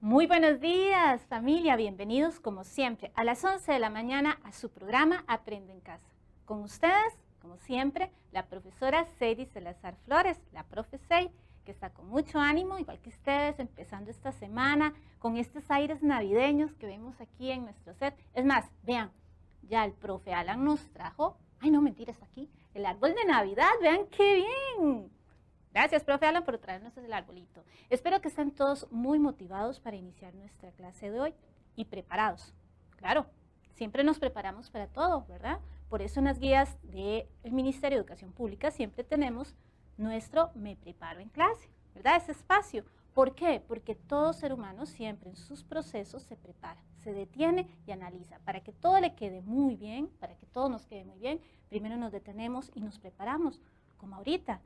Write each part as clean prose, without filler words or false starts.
Muy buenos días, familia. Bienvenidos, como siempre, a las 11 de la mañana a su programa Aprende en Casa. Con ustedes, como siempre, la profesora Seidy Salazar Flores, la profe Sey, que está con mucho ánimo, igual que ustedes, empezando esta semana con estos aires navideños que vemos aquí en nuestro set. Es más, vean, ya el profe Alan nos trajo, ay no, mentira, está aquí, el árbol de Navidad, vean qué bien. Gracias, profe Alan, por traernos el arbolito. Espero que estén todos muy motivados para iniciar nuestra clase de hoy y preparados. Claro, siempre nos preparamos para todo, ¿verdad? Por eso en las guías del Ministerio de Educación Pública siempre tenemos nuestro Me Preparo en Clase, ¿verdad? Ese espacio. ¿Por qué? Porque todo ser humano siempre en sus procesos se prepara, se detiene y analiza. Para que todo le quede muy bien, para que todo nos quede muy bien, primero nos detenemos y nos preparamos, como ahorita.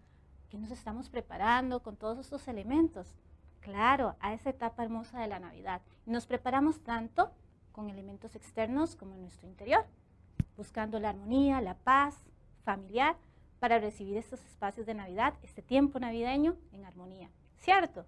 ¿Qué nos estamos preparando con todos estos elementos? Claro, a esa etapa hermosa de la Navidad. Y nos preparamos tanto con elementos externos como en nuestro interior, buscando la armonía, la paz familiar para recibir estos espacios de Navidad, este tiempo navideño en armonía, ¿cierto?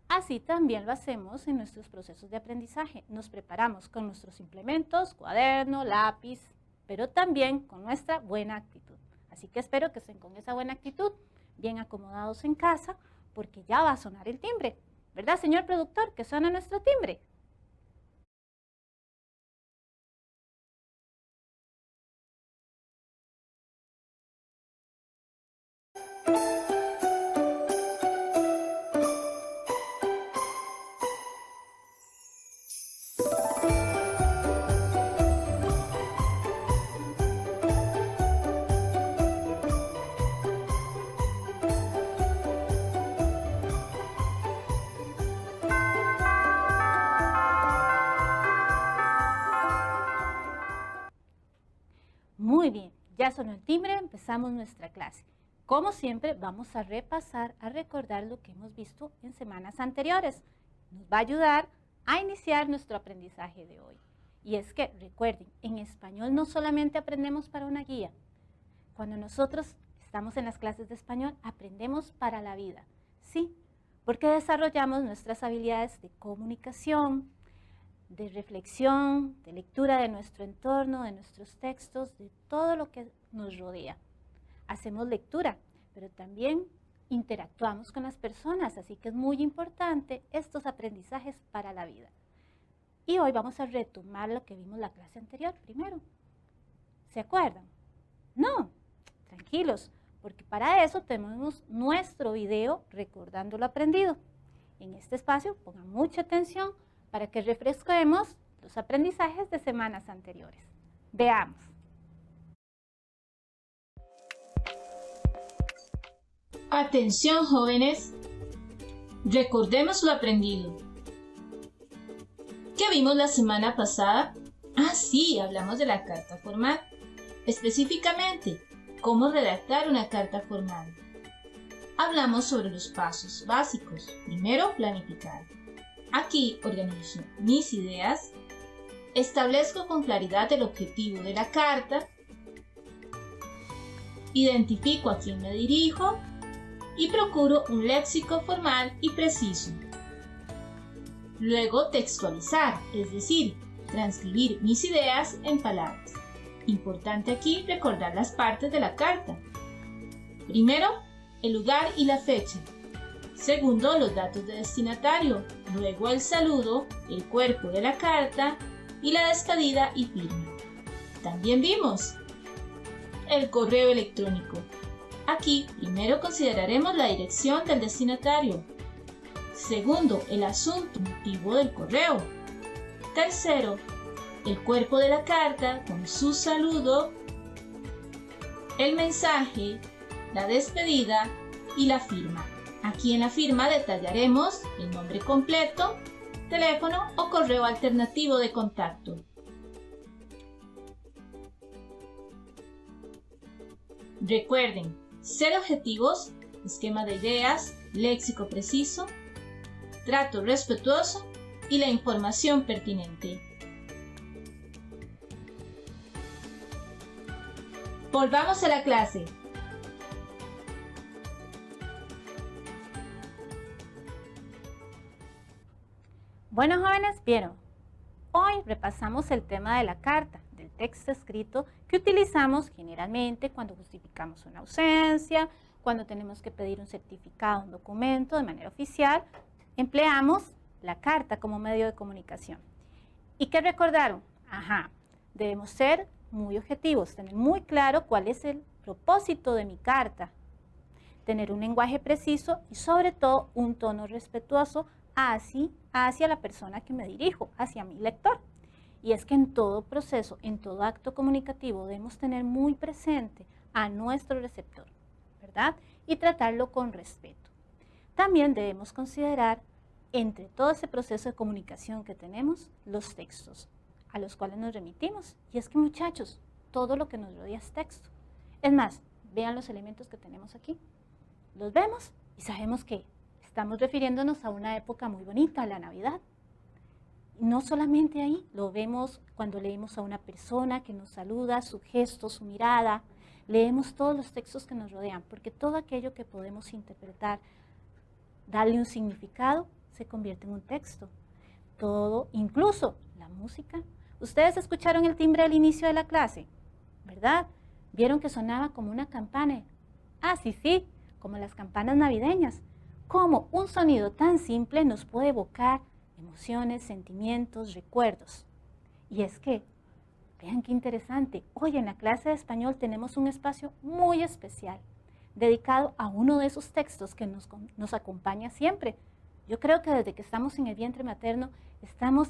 Así también lo hacemos en nuestros procesos de aprendizaje. Nos preparamos con nuestros implementos, cuaderno, lápiz, pero también con nuestra buena actitud. Así que espero que estén con esa buena actitud, bien acomodados en casa, porque ya va a sonar el timbre, ¿verdad, señor productor? Que suena nuestro timbre. Muy bien, ya sonó el timbre, empezamos nuestra clase. Como siempre, vamos a repasar, a recordar lo que hemos visto en semanas anteriores. Nos va a ayudar a iniciar nuestro aprendizaje de hoy. Y es que, recuerden, en español no solamente aprendemos para una guía. Cuando nosotros estamos en las clases de español, aprendemos para la vida. Sí, porque desarrollamos nuestras habilidades de comunicación, de reflexión, de lectura de nuestro entorno, de nuestros textos, de todo lo que nos rodea. Hacemos lectura, pero también interactuamos con las personas, así que es muy importante estos aprendizajes para la vida. Y hoy vamos a retomar lo que vimos la clase anterior primero. ¿Se acuerdan? No, tranquilos, porque para eso tenemos nuestro video recordando lo aprendido. En este espacio pongan mucha atención para que refresquemos los aprendizajes de semanas anteriores. Veamos. Atención, jóvenes. Recordemos lo aprendido. ¿Qué vimos la semana pasada? Ah, sí, hablamos de la carta formal. Específicamente, cómo redactar una carta formal. Hablamos sobre los pasos básicos. Primero, planificar. Aquí organizo mis ideas, establezco con claridad el objetivo de la carta, identifico a quién me dirijo y procuro un léxico formal y preciso. Luego textualizar, es decir, transcribir mis ideas en palabras. Importante aquí recordar las partes de la carta. Primero, el lugar y la fecha. Segundo, los datos de destinatario, luego el saludo, el cuerpo de la carta y la despedida y firma. También vimos el correo electrónico. Aquí primero consideraremos la dirección del destinatario. Segundo, el asunto, motivo del correo. Tercero, el cuerpo de la carta con su saludo, el mensaje, la despedida y la firma. Aquí en la firma detallaremos el nombre completo, teléfono o correo alternativo de contacto. Recuerden, ser objetivos, esquema de ideas, léxico preciso, trato respetuoso y la información pertinente. Volvamos a la clase. Bueno, jóvenes, vieron. Hoy repasamos el tema de la carta, del texto escrito que utilizamos generalmente cuando justificamos una ausencia, cuando tenemos que pedir un certificado, un documento de manera oficial. Empleamos la carta como medio de comunicación. ¿Y qué recordaron? Debemos ser muy objetivos, tener muy claro cuál es el propósito de mi carta, tener un lenguaje preciso y sobre todo un tono respetuoso hacia la persona que me dirijo, hacia mi lector. Y es que en todo proceso, en todo acto comunicativo debemos tener muy presente a nuestro receptor, ¿verdad? Y tratarlo con respeto. También debemos considerar entre todo ese proceso de comunicación que tenemos, los textos a los cuales nos remitimos. Y es que, muchachos, todo lo que nos rodea es texto. Es más, vean los elementos que tenemos aquí. Los vemos y sabemos que estamos refiriéndonos a una época muy bonita, la Navidad. No solamente ahí, lo vemos cuando leemos a una persona que nos saluda, su gesto, su mirada. Leemos todos los textos que nos rodean, porque todo aquello que podemos interpretar, darle un significado, se convierte en un texto. Todo, incluso la música. Ustedes escucharon el timbre al inicio de la clase, ¿verdad? Vieron que sonaba como una campana. Sí, como las campanas navideñas. Cómo un sonido tan simple nos puede evocar emociones, sentimientos, recuerdos. Y es que, vean qué interesante, hoy en la clase de español tenemos un espacio muy especial, dedicado a uno de esos textos que nos acompaña siempre. Yo creo que desde que estamos en el vientre materno, estamos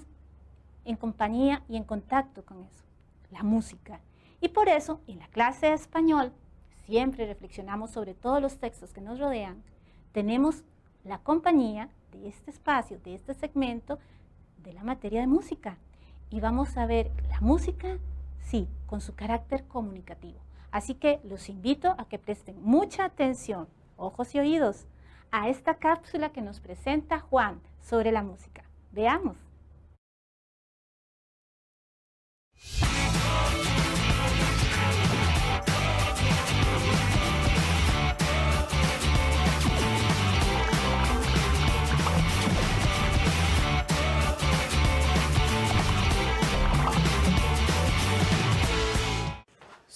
en compañía y en contacto con eso, la música. Y por eso, en la clase de español, siempre reflexionamos sobre todos los textos que nos rodean. Tenemos la compañía de este espacio, de este segmento, de la materia de música. Y vamos a ver la música, sí, con su carácter comunicativo. Así que los invito a que presten mucha atención, ojos y oídos, a esta cápsula que nos presenta Juan sobre la música. Veamos.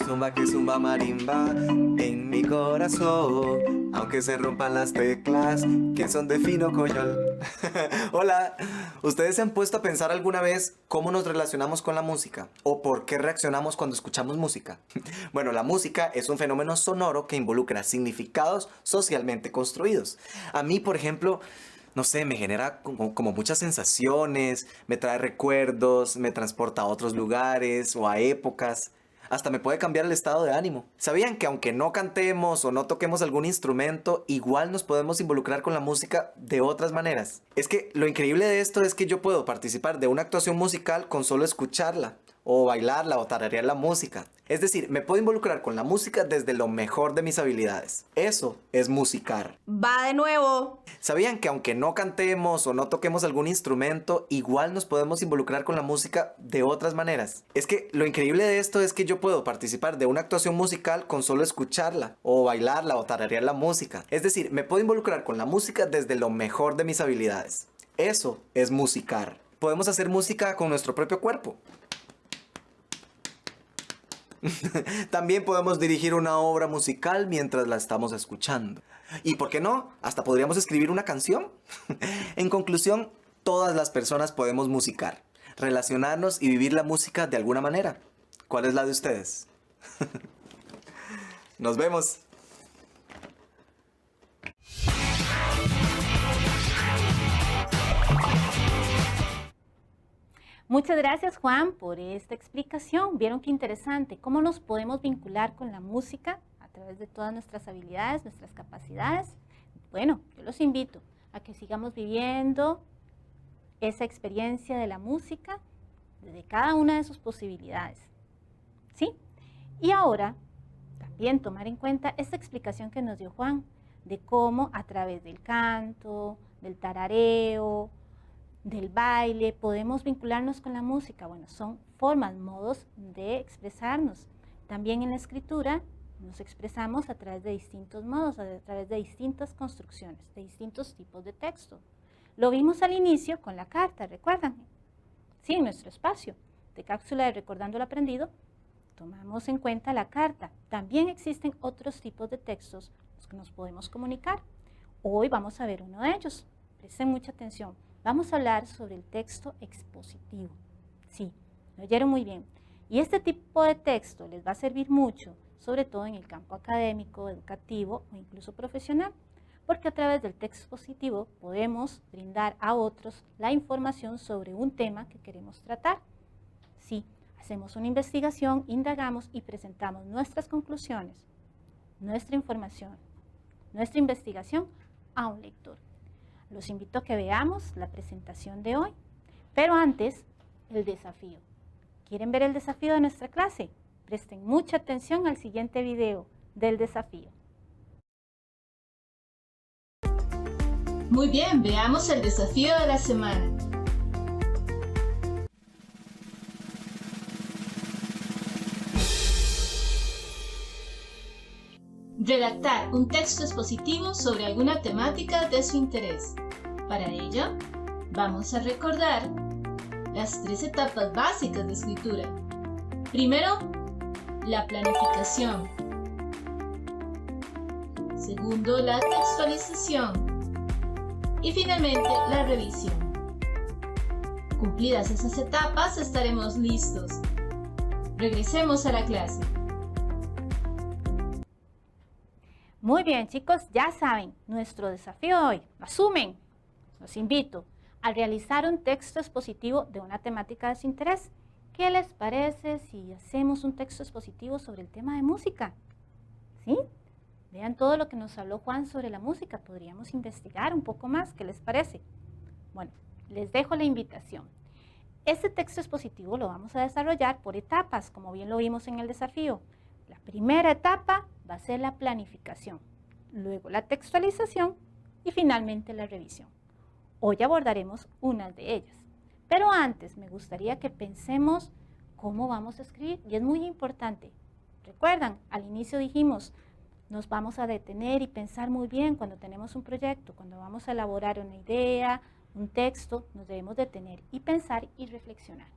Zumba que zumba marimba en mi corazón, aunque se rompan las teclas que son de fino coñol. Hola, ¿ustedes se han puesto a pensar alguna vez cómo nos relacionamos con la música? ¿O por qué reaccionamos cuando escuchamos música? Bueno, la música es un fenómeno sonoro que involucra significados socialmente construidos. A mí, por ejemplo, no sé, me genera como muchas sensaciones, me trae recuerdos, me transporta a otros lugares o a épocas. Hasta me puede cambiar el estado de ánimo. ¿Sabían que aunque no cantemos o no toquemos algún instrumento, igual nos podemos involucrar con la música de otras maneras? Es que lo increíble de esto es que yo puedo participar de una actuación musical con solo escucharla, o bailarla o tararear la música. Es decir, me puedo involucrar con la música desde lo mejor de mis habilidades. Eso es musicar. Va de nuevo. ¿Sabían que aunque no cantemos o no toquemos algún instrumento, igual nos podemos involucrar con la música de otras maneras? Es que lo increíble de esto es que yo puedo participar de una actuación musical con solo escucharla, o bailarla o tararear la música. Es decir, me puedo involucrar con la música desde lo mejor de mis habilidades. Eso es musicar. Podemos hacer música con nuestro propio cuerpo. También podemos dirigir una obra musical mientras la estamos escuchando. ¿Y por qué no? Hasta podríamos escribir una canción. En conclusión, todas las personas podemos musicar, relacionarnos y vivir la música de alguna manera. ¿Cuál es la de ustedes? Nos vemos. Muchas gracias, Juan, por esta explicación. ¿Vieron qué interesante? ¿Cómo nos podemos vincular con la música a través de todas nuestras habilidades, nuestras capacidades? Bueno, yo los invito a que sigamos viviendo esa experiencia de la música desde cada una de sus posibilidades. ¿Sí? Y ahora, también también tomar en cuenta esta explicación que nos dio Juan, de cómo a través del canto, del tarareo, del baile, podemos vincularnos con la música. Bueno, son formas, modos de expresarnos. También en la escritura nos expresamos a través de distintos modos, a través de distintas construcciones, de distintos tipos de texto. Lo vimos al inicio con la carta, ¿recuerdan? Sí, en nuestro espacio de cápsula de Recordando lo Aprendido, tomamos en cuenta la carta. También existen otros tipos de textos los que nos podemos comunicar. Hoy vamos a ver uno de ellos. Presten mucha atención. Vamos a hablar sobre el texto expositivo. Sí, lo oyeron muy bien. Y este tipo de texto les va a servir mucho, sobre todo en el campo académico, educativo o incluso profesional, porque a través del texto expositivo podemos brindar a otros la información sobre un tema que queremos tratar. Sí, hacemos una investigación, indagamos y presentamos nuestras conclusiones, nuestra información, nuestra investigación a un lector. Los invito a que veamos la presentación de hoy, pero antes, el desafío. ¿Quieren ver el desafío de nuestra clase? Presten mucha atención al siguiente video del desafío. Muy bien, veamos el desafío de la semana. Redactar un texto expositivo sobre alguna temática de su interés. Para ello, vamos a recordar las 3 etapas básicas de escritura. Primero, la planificación. Segundo, la textualización. Y finalmente, la revisión. Cumplidas esas etapas, estaremos listos. Regresemos a la clase. Muy bien, chicos, ya saben, nuestro desafío hoy, asumen, los invito a realizar un texto expositivo de una temática de su interés. ¿Qué les parece si hacemos un texto expositivo sobre el tema de música? ¿Sí? Vean todo lo que nos habló Juan sobre la música, podríamos investigar un poco más, ¿qué les parece? Bueno, les dejo la invitación. Este texto expositivo lo vamos a desarrollar por etapas, como bien lo vimos en el desafío. La primera etapa va a ser la planificación, luego la textualización y finalmente la revisión. Hoy abordaremos unas de ellas, pero antes me gustaría que pensemos cómo vamos a escribir y es muy importante. Recuerdan, al inicio dijimos, nos vamos a detener y pensar muy bien cuando tenemos un proyecto, cuando vamos a elaborar una idea, un texto, nos debemos detener y pensar y reflexionar.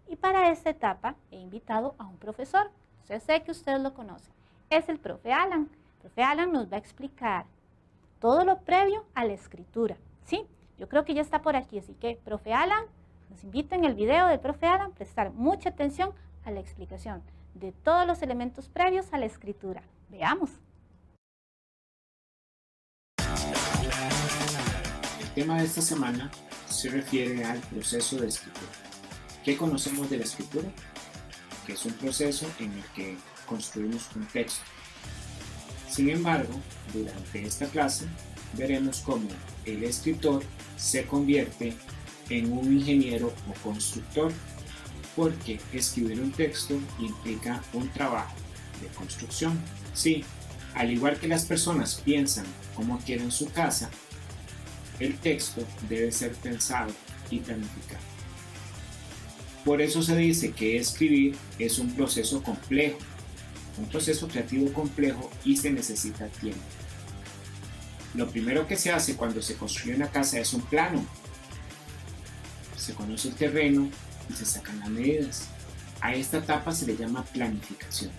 Y para esta etapa he invitado a un profesor. Yo sé que ustedes lo conocen, es el profe Alan. El profe Alan nos va a explicar todo lo previo a la escritura, ¿sí? Yo creo que ya está por aquí, así que, profe Alan, nos invito en el video del profe Alan a prestar mucha atención a la explicación de todos los elementos previos a la escritura. Veamos. El tema de esta semana se refiere al proceso de escritura. ¿Qué conocemos de la escritura? Que es un proceso en el que construimos un texto. Sin embargo, durante esta clase veremos cómo el escritor se convierte en un ingeniero o constructor, porque escribir un texto implica un trabajo de construcción. Sí, al igual que las personas piensan cómo quieren su casa, el texto debe ser pensado y planificado. Por eso se dice que escribir es un proceso complejo, un proceso creativo complejo y se necesita tiempo. Lo primero que se hace cuando se construye una casa es un plano. Se conoce el terreno y se sacan las medidas. A esta etapa se le llama planificación.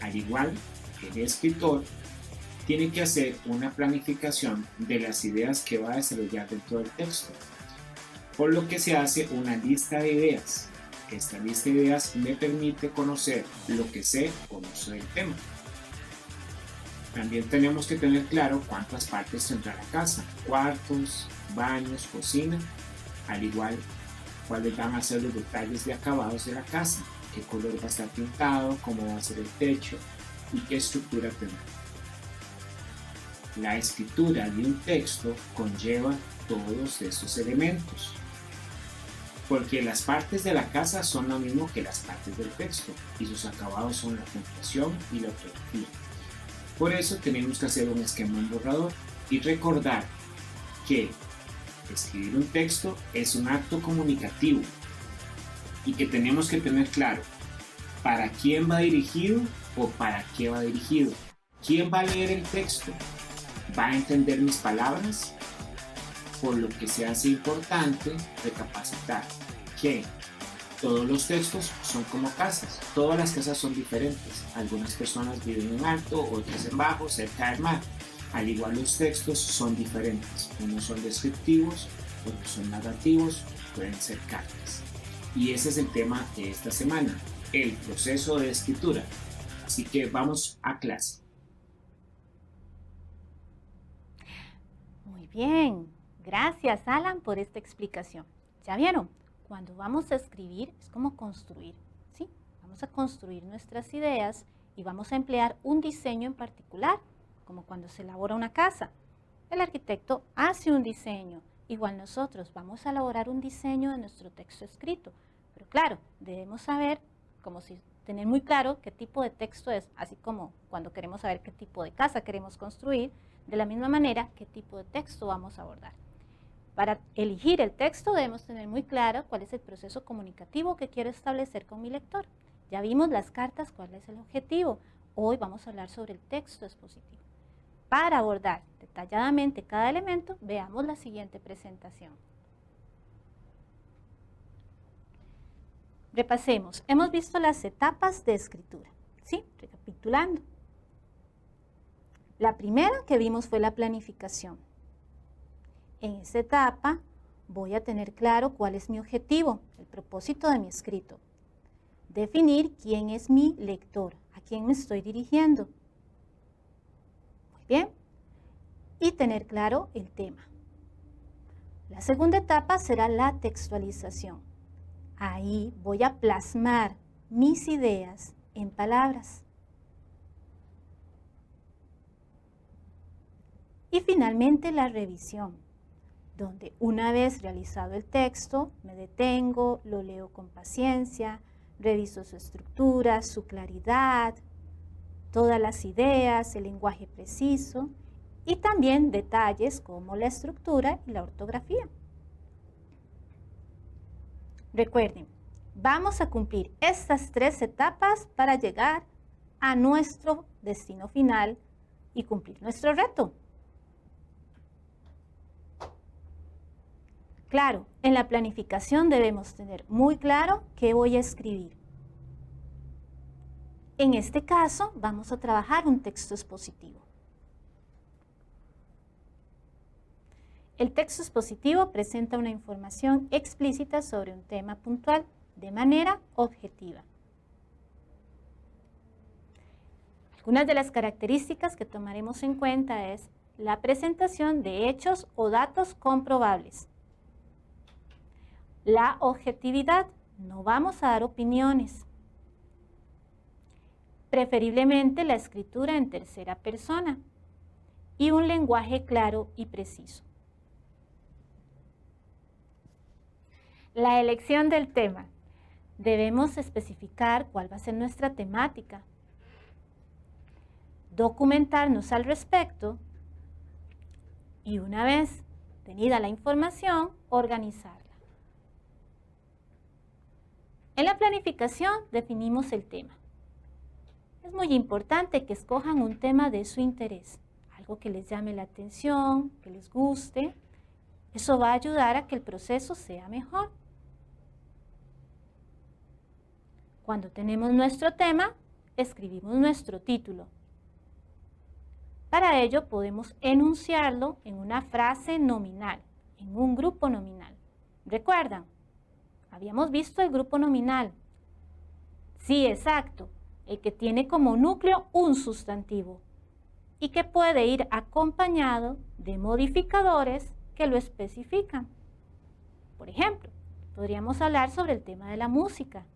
Al igual, el escritor tiene que hacer una planificación de las ideas que va a desarrollar dentro del texto, por lo que se hace una lista de ideas. Esta lista de ideas me permite conocer lo que sé o no sé del tema. También tenemos que tener claro cuántas partes tendrá la casa: cuartos, baños, cocina, al igual cuáles van a ser los detalles de acabados de la casa, qué color va a estar pintado, cómo va a ser el techo y qué estructura tendrá. La escritura de un texto conlleva todos estos elementos. Porque las partes de la casa son lo mismo que las partes del texto y sus acabados son la puntuación y la ortografía. Por eso tenemos que hacer un esquema en borrador y recordar que escribir un texto es un acto comunicativo y que tenemos que tener claro para quién va dirigido o para qué va dirigido. ¿Quién va a leer el texto? ¿Va a entender mis palabras? Por lo que se hace importante recapacitar que todos los textos son como casas. Todas las casas son diferentes. Algunas personas viven en alto, otras en bajo, cerca del mar. Al igual los textos son diferentes. Unos son descriptivos, otros son narrativos, pueden ser cartas. Y ese es el tema de esta semana, el proceso de escritura. Así que vamos a clase. Muy bien, gracias Alan por esta explicación. ¿Ya vieron? Cuando vamos a escribir es como construir, ¿sí? Vamos a construir nuestras ideas y vamos a emplear un diseño en particular, como cuando se elabora una casa. El arquitecto hace un diseño, igual nosotros vamos a elaborar un diseño de nuestro texto escrito. Pero claro, debemos saber, tener muy claro qué tipo de texto es, así como cuando queremos saber qué tipo de casa queremos construir, de la misma manera, qué tipo de texto vamos a abordar. Para elegir el texto debemos tener muy claro cuál es el proceso comunicativo que quiero establecer con mi lector. Ya vimos las cartas, cuál es el objetivo. Hoy vamos a hablar sobre el texto expositivo. Para abordar detalladamente cada elemento, veamos la siguiente presentación. Repasemos. Hemos visto las etapas de escritura, ¿sí? Recapitulando. La primera que vimos fue la planificación. En esta etapa voy a tener claro cuál es mi objetivo, el propósito de mi escrito. Definir quién es mi lector, a quién me estoy dirigiendo. Muy bien. Y tener claro el tema. La segunda etapa será la textualización. Ahí voy a plasmar mis ideas en palabras. Y finalmente la revisión, donde una vez realizado el texto, me detengo, lo leo con paciencia, reviso su estructura, su claridad, todas las ideas, el lenguaje preciso y también detalles como la estructura y la ortografía. Recuerden, vamos a cumplir estas 3 etapas para llegar a nuestro destino final y cumplir nuestro reto. Claro, en la planificación debemos tener muy claro qué voy a escribir. En este caso, vamos a trabajar un texto expositivo. El texto expositivo presenta una información explícita sobre un tema puntual de manera objetiva. Algunas de las características que tomaremos en cuenta es la presentación de hechos o datos comprobables. La objetividad, no vamos a dar opiniones. Preferiblemente la escritura en tercera persona y un lenguaje claro y preciso. La elección del tema. Debemos especificar cuál va a ser nuestra temática. Documentarnos al respecto y una vez tenida la información, organizarla. En la planificación definimos el tema. Es muy importante que escojan un tema de su interés, algo que les llame la atención, que les guste. Eso va a ayudar a que el proceso sea mejor. Cuando tenemos nuestro tema, escribimos nuestro título. Para ello podemos enunciarlo en una frase nominal, en un grupo nominal. ¿Recuerdan? Habíamos visto el grupo nominal. Sí, exacto. El que tiene como núcleo un sustantivo y que puede ir acompañado de modificadores que lo especifican. Por ejemplo, podríamos hablar sobre el tema de la música,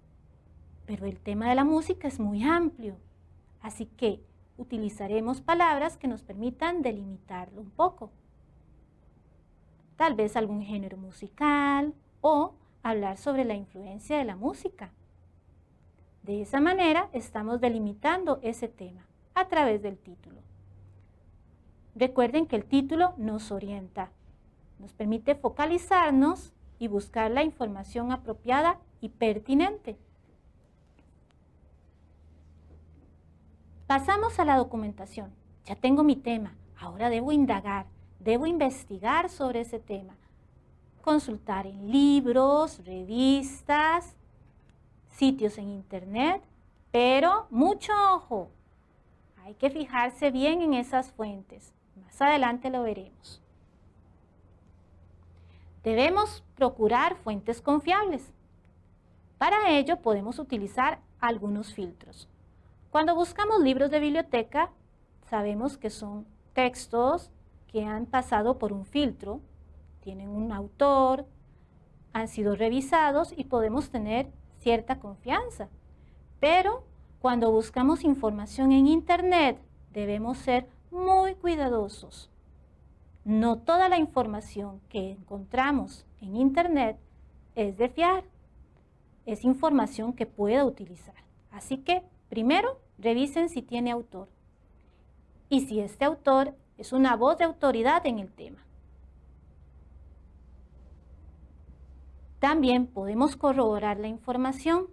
pero el tema de la música es muy amplio, así que utilizaremos palabras que nos permitan delimitarlo un poco. Tal vez algún género musical o hablar sobre la influencia de la música. De esa manera estamos delimitando ese tema a través del título. Recuerden que el título nos orienta, nos permite focalizarnos y buscar la información apropiada y pertinente. Pasamos a la documentación. Ya tengo mi tema, ahora debo indagar, debo investigar sobre ese tema. Consultar en libros, revistas, sitios en internet, pero mucho ojo, hay que fijarse bien en esas fuentes. Más adelante lo veremos. Debemos procurar fuentes confiables. Para ello podemos utilizar algunos filtros. Cuando buscamos libros de biblioteca, sabemos que son textos que han pasado por un filtro, tienen un autor, han sido revisados y podemos tener cierta confianza. Pero cuando buscamos información en internet, debemos ser muy cuidadosos. No toda la información que encontramos en internet es de fiar. Es información que pueda utilizar. Así que, primero, revisen si tiene autor. Y si este autor es una voz de autoridad en el tema. También podemos corroborar la información.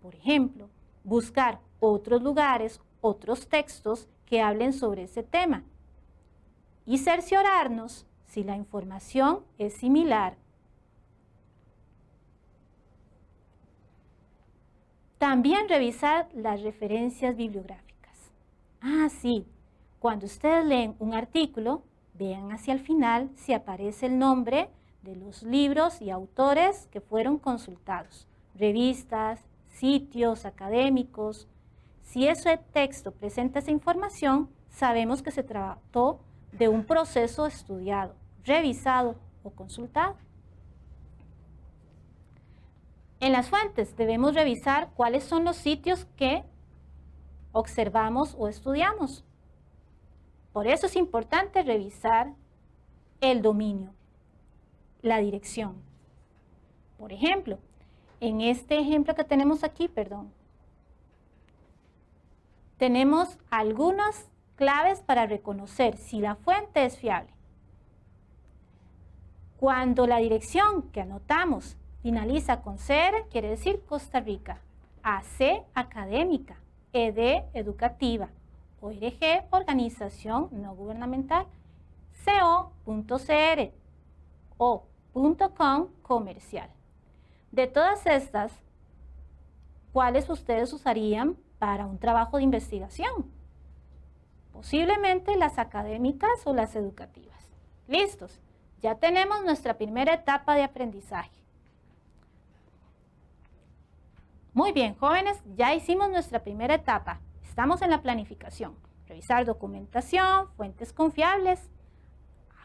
Por ejemplo, buscar otros lugares, otros textos que hablen sobre ese tema. Y cerciorarnos si la información es similar. También revisar las referencias bibliográficas. Sí, cuando ustedes leen un artículo, vean hacia el final si aparece el nombre de los libros y autores que fueron consultados, revistas, sitios académicos. Si ese texto presenta esa información, sabemos que se trató de un proceso estudiado, revisado o consultado. En las fuentes debemos revisar cuáles son los sitios que observamos o estudiamos. Por eso es importante revisar el dominio, la dirección. Por ejemplo, en este ejemplo que tenemos aquí, tenemos algunas claves para reconocer si la fuente es fiable. Cuando la dirección que anotamos finaliza con CR, quiere decir Costa Rica, AC, académica, ED, educativa, ORG, organización no gubernamental, CO.cr o .com, comercial. De todas estas, ¿cuáles ustedes usarían para un trabajo de investigación? Posiblemente las académicas o las educativas. ¿Listos? Ya tenemos nuestra primera etapa de aprendizaje. Muy bien, jóvenes, ya hicimos nuestra primera etapa. Estamos en la planificación. Revisar documentación, fuentes confiables.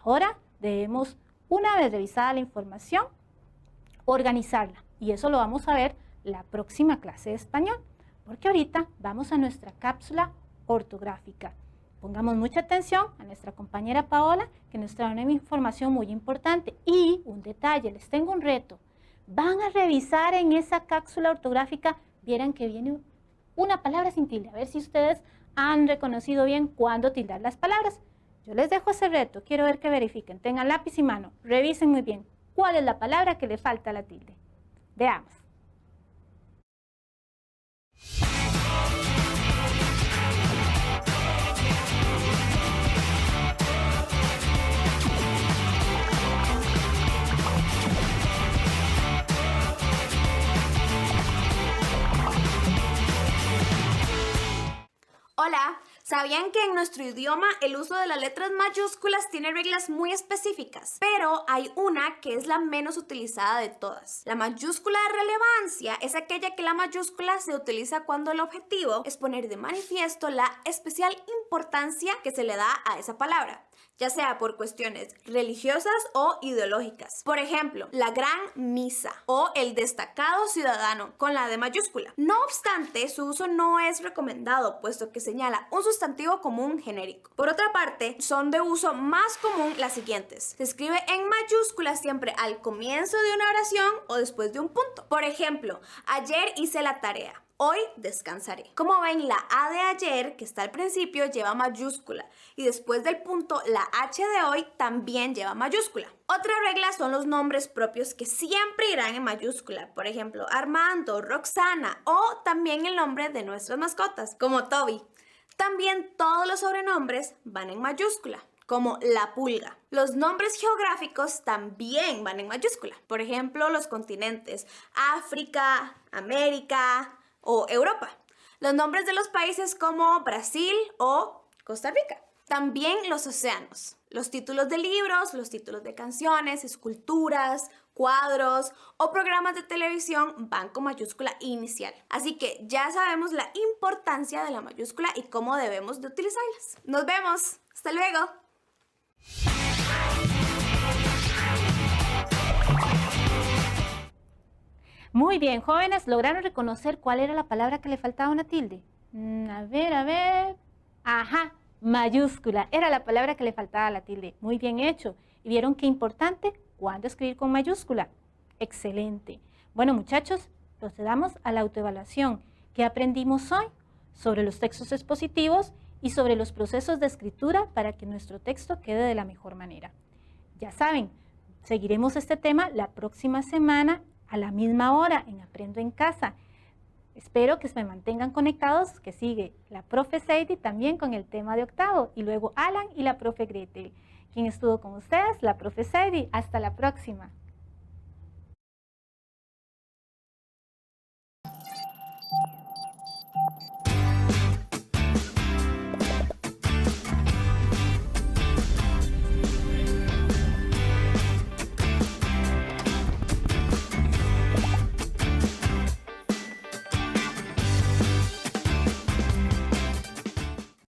Ahora debemos, una vez revisada la información, organizarla. Y eso lo vamos a ver la próxima clase de español, porque ahorita vamos a nuestra cápsula ortográfica. Pongamos mucha atención a nuestra compañera Paola, que nos trae una información muy importante. Y un detalle, les tengo un reto. Van a revisar en esa cápsula ortográfica, vieran que viene una palabra sin tilde. A ver si ustedes han reconocido bien cuándo tildar las palabras. Yo les dejo ese reto, quiero ver que verifiquen. Tengan lápiz y mano, revisen muy bien cuál es la palabra que le falta a la tilde. Veamos. Hola, ¿sabían que en nuestro idioma el uso de las letras mayúsculas tiene reglas muy específicas? Pero hay una que es la menos utilizada de todas. La mayúscula de relevancia es aquella que la mayúscula se utiliza cuando el objetivo es poner de manifiesto la especial importancia que se le da a esa palabra. ya sea por cuestiones religiosas o ideológicas. Por ejemplo, la gran misa o el destacado ciudadano con la D mayúscula. No obstante, su uso no es recomendado, puesto que señala un sustantivo común genérico. Por otra parte, son de uso más común las siguientes. Se escribe en mayúscula siempre al comienzo de una oración o después de un punto. Por ejemplo, ayer hice la tarea. Hoy descansaré. Como ven, la A de ayer, que está al principio, lleva mayúscula. Y después del punto, la H de hoy también lleva mayúscula. Otra regla son los nombres propios que siempre irán en mayúscula. Por ejemplo, Armando, Roxana o también el nombre de nuestras mascotas, como Toby. También todos los sobrenombres van en mayúscula, como la pulga. Los nombres geográficos también van en mayúscula. Por ejemplo, los continentes África, América o Europa. Los nombres de los países como Brasil o Costa Rica. También los océanos. Los títulos de libros, los títulos de canciones, esculturas, cuadros o programas de televisión van con mayúscula inicial. Así que ya sabemos la importancia de la mayúscula y cómo debemos de utilizarlas. ¡Nos vemos! ¡Hasta luego! Muy bien, jóvenes, ¿lograron reconocer cuál era la palabra que le faltaba a una tilde? A ver. Ajá, mayúscula. Era la palabra que le faltaba a la tilde. Muy bien hecho. ¿Y vieron qué importante? ¿Cuándo escribir con mayúscula? Excelente. Bueno, muchachos, procedamos a la autoevaluación. ¿Qué aprendimos hoy? Sobre los textos expositivos y sobre los procesos de escritura para que nuestro texto quede de la mejor manera. Ya saben, seguiremos este tema la próxima semana a la misma hora en Aprendo en Casa. Espero que se mantengan conectados, que sigue la profe Sadie también con el tema de octavo y luego Alan y la profe Gretel. ¿Quién estuvo con ustedes? La profe Sadie. Hasta la próxima.